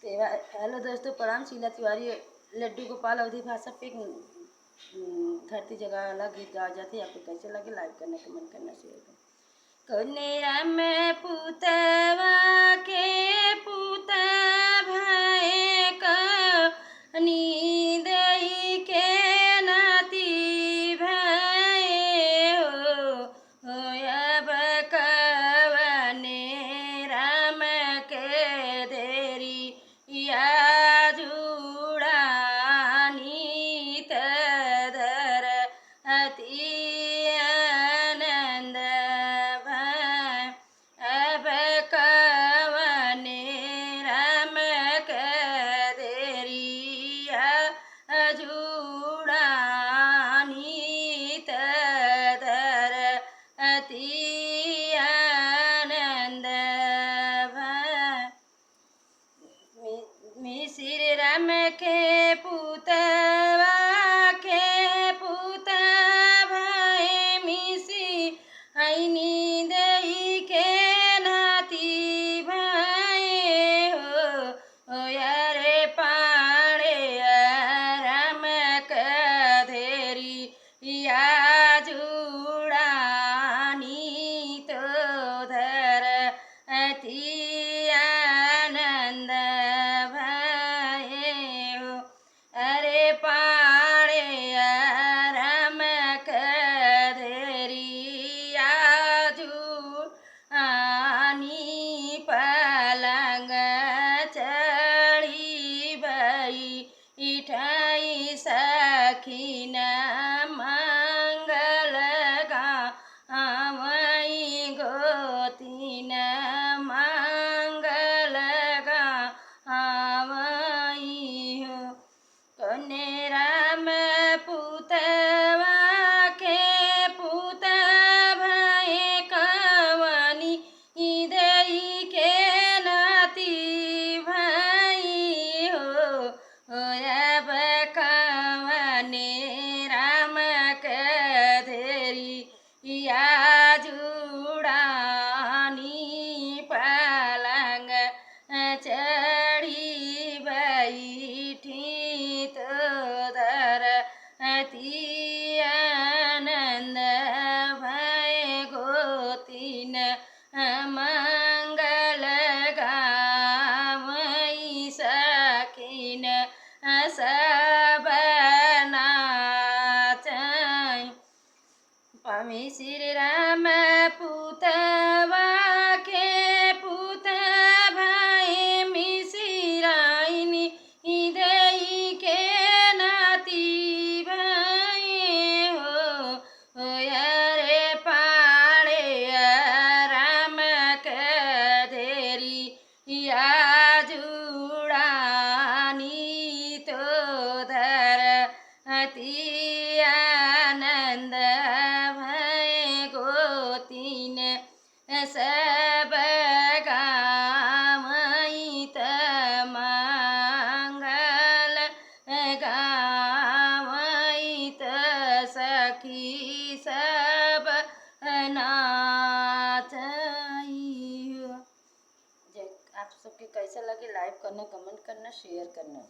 Hello दोस्तों, प्रणाम। शीला तिवारी लड्डू गोपाल अवधि भाषा पे धरती जगह वाला गीत गा जाती है। आपको कैसे लगे लाइक करना, कमेंट करना, शेयर करना। कन्या में पुतवा के पुत भाई कनी दई के नाती भाई हो अब कवने राम के देरी या जुड़ानी तदर अति आनंद भाई अब कवने राम के देरी या जुड़ानी तदर अति आनंद भाई। मिसिर राम के पुतवा के पुत भाई मिसी आईनी दई के नाती भाई हो यारे पाड़े राम कधेरी या जुड़ानी तो धर अति आनंद अरे पाड़े राम कधेरी आजू आनी पलंग चढ़ी बई इठाई सखीन मंगल गावई गोतीन मंगल गावई हो। कन्या राम पुतवा के पुत भाई कवनी दई के नाती भाई हो अब कवने राम कधेरी या जुड़ानी पलंग चढ़ी बैठी तो धर अति आनंद भय गोतीन मंगल गावई सखीन सब नाचै। स्वामी श्री राम पुतवा के पुत भाई मिसिराइनी दई के नाती भाई हो यारे पाड़े राम कधेरी या जुड़ानी तो धर अति आनंद भय गोतीन सब गावई त मंगल गावई त सखी सब नाचई। आप सबके कैसा लगे लाइक करना, कमेंट करना, शेयर करना।